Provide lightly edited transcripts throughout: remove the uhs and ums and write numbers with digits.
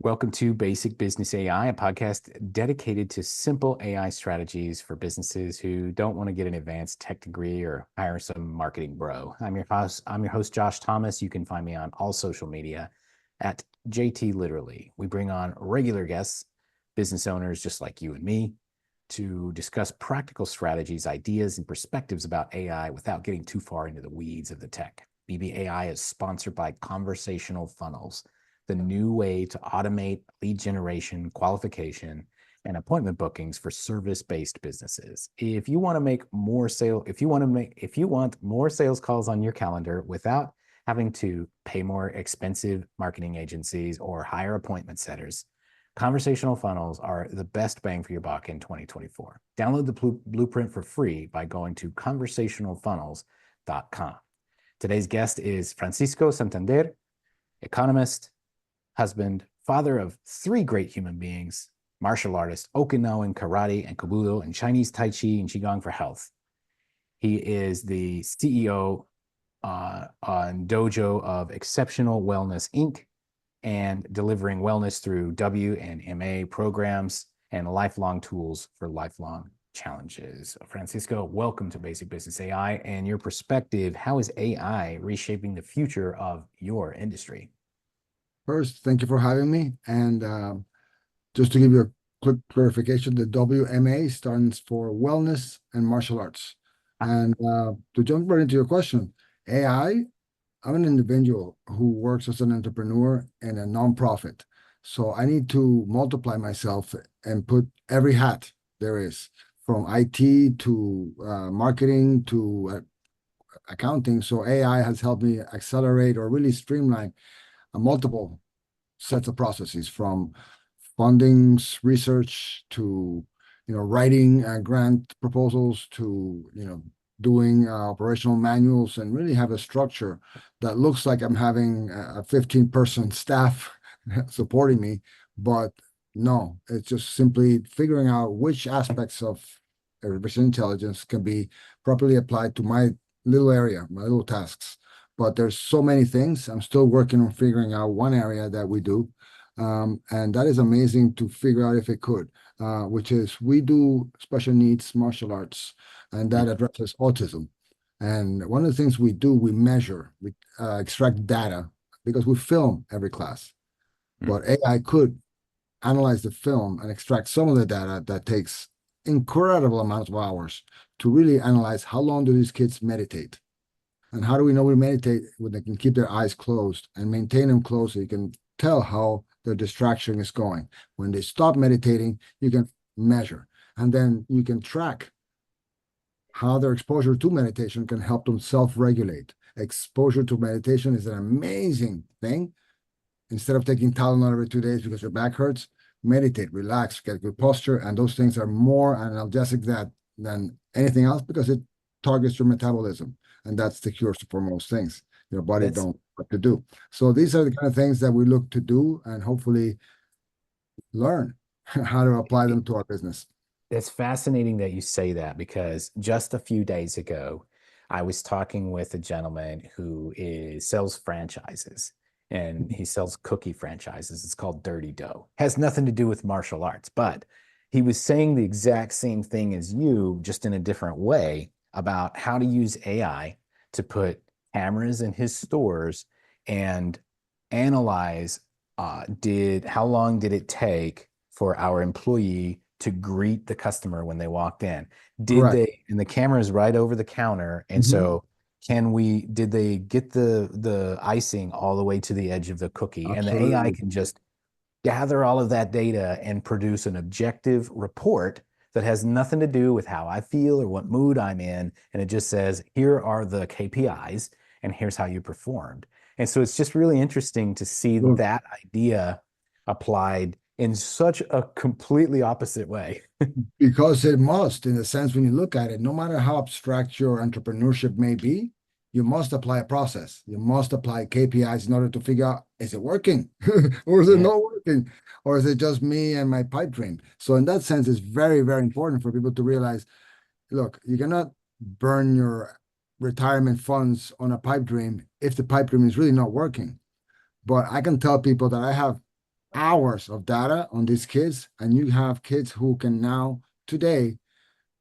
Welcome to Basic Business AI, a podcast dedicated to simple AI strategies for businesses who don't want to get an advanced tech degree or hire some marketing bro. I'm your host, Josh Thomas. You can find me on all social media at JT Literally. We bring on regular guests, business owners just like you and me, to discuss practical strategies, ideas, and perspectives about AI without getting too far into the weeds of the tech. BBAI is sponsored by Conversational Funnels, the new way to automate lead generation, qualification, and appointment bookings for service-based businesses. If you want more sales calls on your calendar without having to pay more expensive marketing agencies or hire appointment setters, Conversational Funnels are the best bang for your buck in 2024. Download the blueprint for free by going to conversationalfunnels.com. Today's guest is Francisco Santander, economist, husband, father of 3 great human beings, martial artist, Okinawan karate and kobudo, and Chinese tai chi and qigong for health. He is the CEO on Dojo of Exceptional Wellness Inc. and delivering wellness through W and MA programs and lifelong tools for lifelong challenges. Francisco, welcome to Basic Business AI. And your perspective, how is AI reshaping the future of your industry? First, thank you for having me. And just to give you a quick clarification, the WMA stands for Wellness and Martial Arts. And to jump right into your question, AI, I'm an individual who works as an entrepreneur in a nonprofit. So I need to multiply myself and put every hat there is, from IT to marketing to accounting. So AI has helped me accelerate or really streamline multiple sets of processes, from fundings, research, to writing grant proposals, to doing operational manuals, and really have a structure that looks like I'm having a 15-person staff supporting me. But no, it's just simply figuring out which aspects of artificial intelligence can be properly applied to my little area, my little tasks. But there's so many things. I'm still working on figuring out one area that we do. And that is amazing to figure out if it could, which is we do special needs martial arts, and that addresses autism. And one of the things we do, we measure, we extract data, because we film every class. But AI could analyze the film and extract some of the data that takes incredible amounts of hours to really analyze how long do these kids meditate. And how do we know we meditate when they can keep their eyes closed and maintain them closed, so you can tell how their distraction is going. When they stop meditating, you can measure. And then you can track how their exposure to meditation can help them self-regulate. Exposure to meditation is an amazing thing. Instead of taking Tylenol every 2 days because your back hurts, meditate, relax, get good posture. And those things are more analgesic than anything else, because it targets your metabolism. And that's the cure for most things. Your body don't know what to do. So these are the kind of things that we look to do and hopefully learn how to apply them to our business. It's fascinating that you say that, because just a few days ago, I was talking with a gentleman who sells franchises, and he sells cookie franchises. It's called Dirty Dough. Has nothing to do with martial arts, but he was saying the exact same thing as you, just in a different way, about how to use AI to put cameras in his stores and analyze how long did it take for our employee to greet the customer when they walked in. And the camera is right over the counter, and so did they get the icing all the way to the edge of the cookie? Absolutely. And the AI can just gather all of that data and produce an objective report that has nothing to do with how I feel or what mood I'm in. And it just says, here are the KPIs and here's how you performed. And so it's just really interesting to see that idea applied in such a completely opposite way. Because it must, in a sense, when you look at it, no matter how abstract your entrepreneurship may be, you must apply a process. You must apply KPIs in order to figure out, is it working? Or is it not working? Or is it just me and my pipe dream? So in that sense, it's very, very important for people to realize, look, you cannot burn your retirement funds on a pipe dream if the pipe dream is really not working. But I can tell people that I have hours of data on these kids, and you have kids who can now today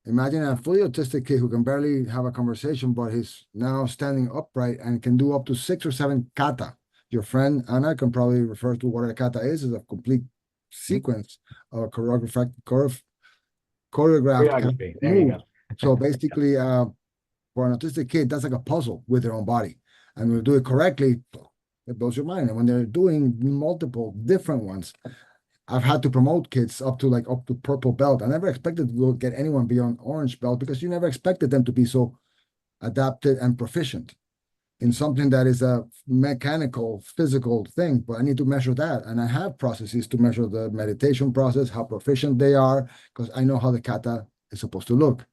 imagine a fully autistic kid who can barely have a conversation, but he's now standing upright and can do up to 6 or 7 kata. Your friend Anna can probably refer to what a kata is a complete Mhm. sequence of choreographed kata Choreography. There you moves. go. So basically, for an autistic kid, that's like a puzzle with their own body. And when you do it correctly, it blows your mind. And when they're doing multiple different ones, I've had to promote kids up to purple belt. I never expected to get anyone beyond orange belt because you never expected them to be so adapted and proficient in something that is a mechanical, physical thing. But I need to measure that. And I have processes to measure the meditation process, how proficient they are, because I know how the kata is supposed to look.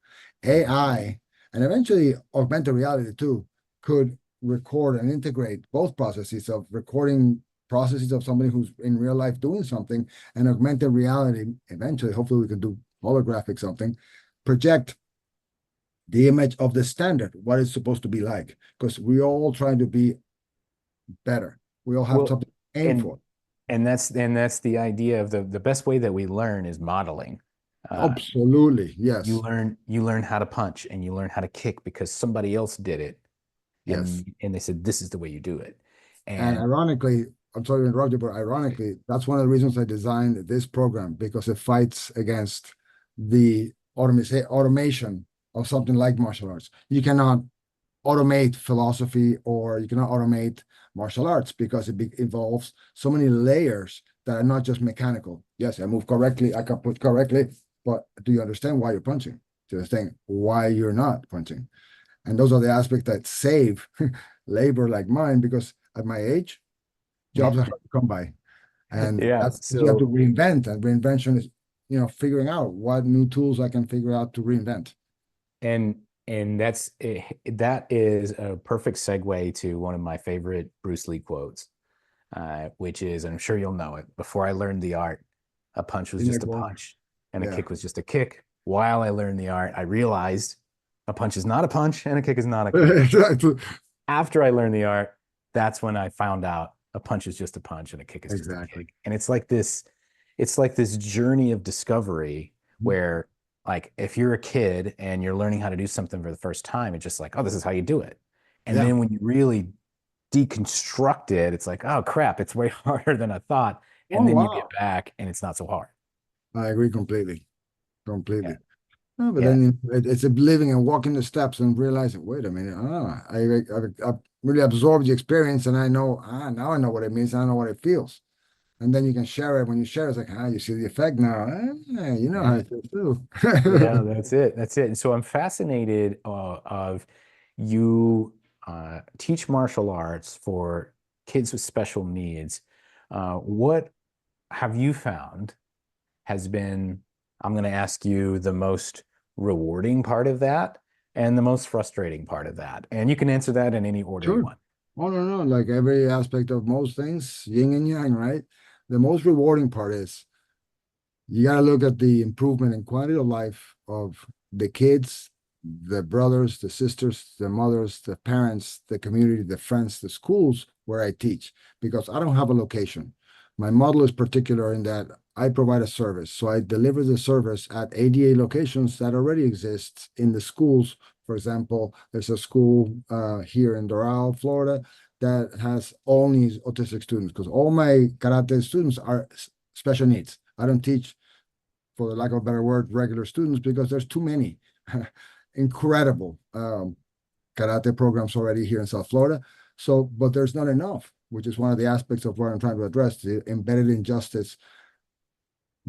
Mhm. AI and eventually augmented reality too could record and integrate both processes of recording processes of somebody who's in real life doing something and augmented reality. Eventually, hopefully, we can do holographic something, project the image of the standard, what it's supposed to be like, because we all trying to be better. We all have Well, something to aim and for. that's the idea of the best way that we learn is modeling. Uh, Absolutely. Yes. you learn how to punch and you learn how to kick because somebody else did it, Yes. and they said this is the way you do it. And And ironically, I'm sorry to interrupt you, but ironically, that's one of the reasons I designed this program because it fights against the automation of something like martial arts. You cannot automate philosophy or you cannot automate martial arts because involves so many layers that are not just mechanical. Yes, I move correctly, I can put correctly, but do you understand why you're punching? Do you understand why you're not punching? And those are the aspects that save labor like mine because at my age, jobs are hard to come by. And yeah, that's what you have to so reinvent. And reinvention is, figuring out what new tools I can figure out to reinvent. and that is a perfect segue to one of my favorite Bruce Lee quotes, which is, I'm sure you'll know it. Before I learned the art, a punch was In just like, a well, punch, and a yeah. kick was just a kick. While I learned the art, I realized a punch is not a punch, and a kick is not a kick. Exactly. After I learned the art, that's when I found out a punch is just a punch and a kick is just a Exactly. kick. And it's like this journey of discovery where, like, if you're a kid and you're learning how to do something for the first time, it's just like, oh, this is how you do it. And Yeah. then when you really deconstruct it, it's like, oh crap, it's way harder than I thought. Oh, And then you get wow. back and it's not so hard. I agree completely. Yeah. Completely. No, but Yeah. then it's a living and walking the steps and realizing, wait a minute, I really absorbed the experience and I know, now I know what it means. I know what it feels. And then you can share it. When you share, it's like, you see the effect now. You know how Yeah. it feels too. Yeah, that's it. That's it. And so I'm fascinated of you teach martial arts for kids with special needs. What have you found has been, I'm going to ask you the most rewarding part of that and the most frustrating part of that. And you can answer that in any order you Sure. want. Oh, no, no. Like every aspect of most things, yin and yang, right? The most rewarding part is you got to look at the improvement in quality of life of the kids, the brothers, the sisters, the mothers, the parents, the community, the friends, the schools where I teach, because I don't have a location. My model is particular in that I provide a service. So I deliver the service at ADA locations that already exist in the schools. For example, there's a school here in Doral, Florida, that has only autistic students because all my karate students are special needs. I don't teach, for the lack of a better word, regular students because there's too many incredible karate programs already here in South Florida. So, but there's not enough, which is one of the aspects of what I'm trying to address, the embedded injustice,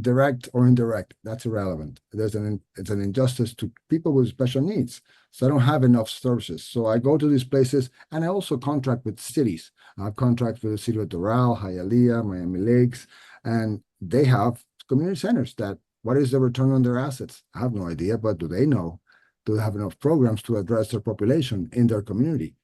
direct or indirect, that's irrelevant. It's an injustice to people with special needs. So I don't have enough services. So I go to these places and I also contract with cities. I have contracts with the city of Doral, Hialeah, Miami Lakes, and they have community centers that what is the return on their assets? I have no idea, but do they know? Do they have enough programs to address their population in their community?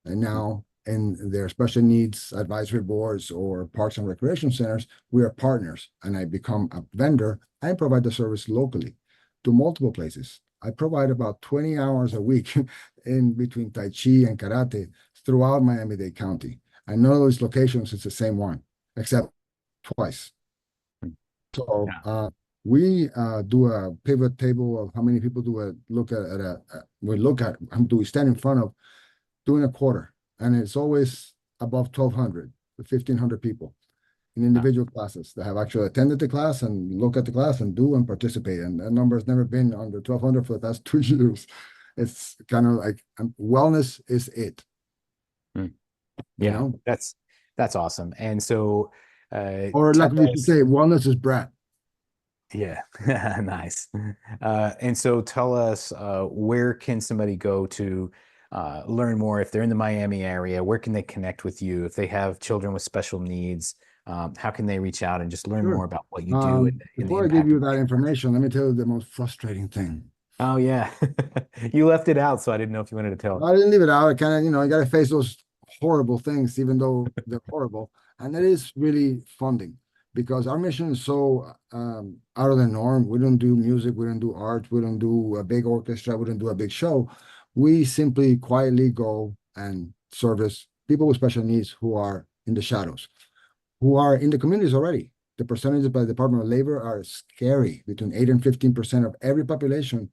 And now in their special needs advisory boards or parks and recreation centers, we are partners and I become a vendor and provide the service locally to multiple places. I provide about 20 hours a week in between Tai Chi and karate throughout Miami-Dade County. And none of those locations is the same one, except twice. Mm. So Yeah. we do a pivot table of how many people do a look at we look at do we stand in front of doing a quarter, and it's always above 1,200 to 1,500 people in Wow. individual classes that have actually attended the class and look at the class and do and participate. And that number has never been under 1,200 for the past 2 years. It's kind of like wellness is it, Mm. you Yeah, know, that's awesome. And so or tell like we used to us, say, wellness is brat. yeah, nice. And so tell us, where can somebody go to learn more if they're in the Miami area? Where can they connect with you if they have children with special needs? How can they reach out and just learn more Sure. about what you do and the Before I give impact you of that making a difference? information, let me tell you the most frustrating thing. Oh yeah, you left it out, so I didn't know if you wanted to tell it. I didn't leave it out. I kind of, I got to face those horrible things, even though they're horrible. And it is really funding because our mission is so out of the norm. We don't do music, we don't do art, we don't do a big orchestra, we don't do a big show. We simply quietly go and service people with special needs who are in the shadows, who are in the communities already. The percentages by the Department of Labor are scary. Between 8 and 15% of every population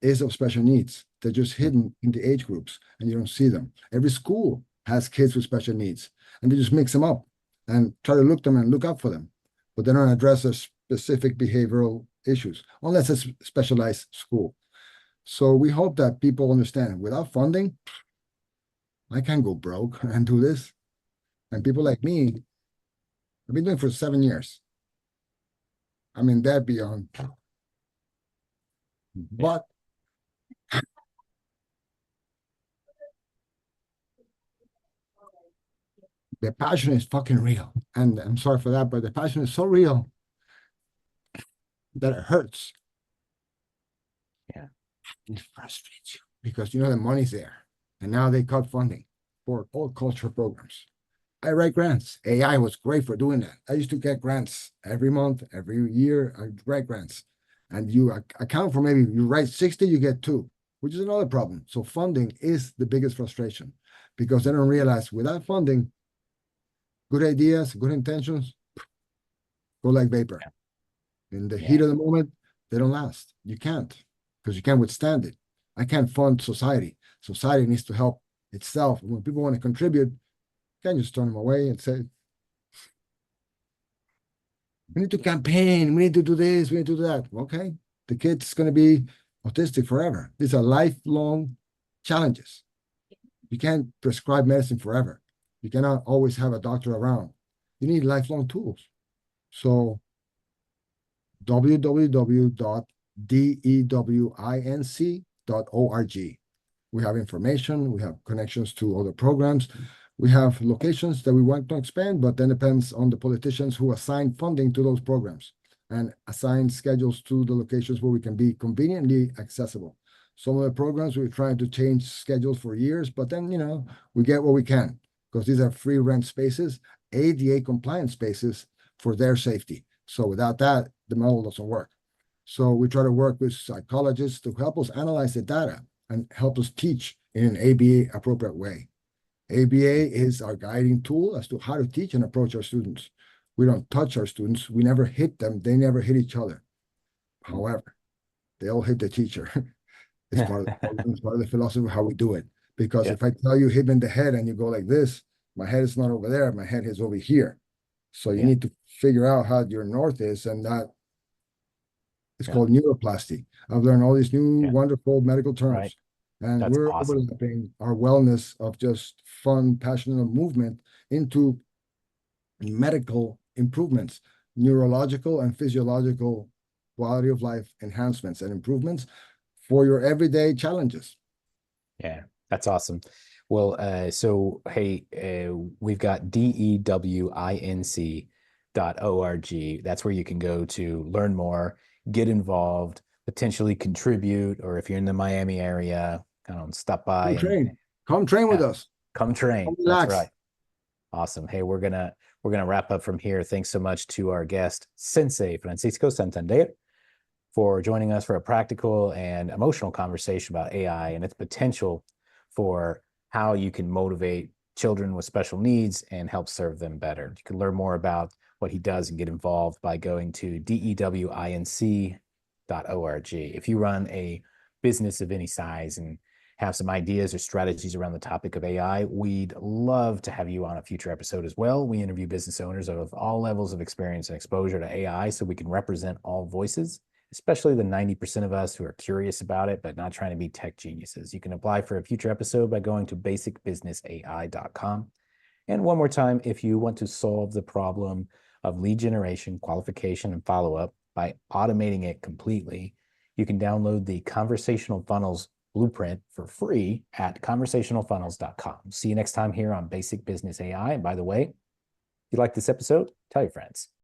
is of special needs. They're just hidden in the age groups and you don't see them. Every school has kids with special needs and they just mix them up and try to look them and look out for them, but they don't address their specific behavioral issues unless it's specialized school. So we hope that people understand without funding, I can't go broke and do this. And people like me, I've been doing it for 7 years. I'm in debt beyond, Yeah, but the passion is fucking real. And I'm sorry for that, but the passion is so real that it hurts. yeah, It frustrates you because the money's there. And now they cut funding for all culture programs. I write grants. AI was great for doing that. I used to get grants every month, every year. I write grants. And you account for maybe you write 60, you get two, which is another problem. So funding is the biggest frustration because they don't realize without funding, good ideas, good intentions go like vapor. In the yeah, heat of the moment, they don't last. You can't because you can't withstand it. I can't fund society. Society needs to help itself. When people want to contribute, you can't just turn them away and say, we need to campaign, we need to do this, we need to do that. Okay, the kid's going to be autistic forever. These are lifelong challenges. You can't prescribe medicine forever. You cannot always have a doctor around. You need lifelong tools. So www.dewinc.org. We have information, we have connections to other programs. We have locations that we want to expand, but then depends on the politicians who assign funding to those programs and assign schedules to the locations where we can be conveniently accessible. Some of the programs we're trying to change schedules for years, but then, we get what we can because these are free rent spaces, ADA compliant spaces for their safety. So without that, the model doesn't work. So we try to work with psychologists to help us analyze the data and help us teach in an ABA appropriate way. ABA is our guiding tool as to how to teach and approach our students. We don't touch our students. We never hit them. They never hit each other. However, they all hit the teacher. It's part of the program, it's part of the philosophy of how we do it. Because yeah, if I tell you hit me in the head and you go like this, my head is not over there, my head is over here. So you yeah, need to figure out how your north is, and that it's yeah, called neuroplasty. I've learned all these new yeah. wonderful medical Right. terms, and That's we're awesome. overlapping our wellness of just fun, passionate movement into medical improvements, neurological and physiological quality of life enhancements and improvements for your everyday challenges. Yeah, that's awesome. Well, so hey, we've got dewinc.org. That's where you can go to learn more, get involved, potentially contribute, or if you're in the Miami area, stop by Come and train. Come train with yeah, us. come train. Come That's relax. right. Awesome. Hey, we're gonna wrap up from here. Thanks so much to our guest, Sensei Francisco Santander, for joining us for a practical and emotional conversation about AI and its potential for how you can motivate children with special needs and help serve them better. You can learn more about what he does and get involved by going to dewinc.org. If you run a business of any size and have some ideas or strategies around the topic of AI, we'd love to have you on a future episode as well. We interview business owners of all levels of experience and exposure to AI so we can represent all voices, especially the 90% of us who are curious about it, but not trying to be tech geniuses. You can apply for a future episode by going to basicbusinessai.com. And one more time, if you want to solve the problem of lead generation, qualification, and follow-up by automating it completely, you can download the Conversational Funnels Blueprint for free at conversationalfunnels.com. See you next time here on Basic Business AI. And by the way, if you like this episode, tell your friends.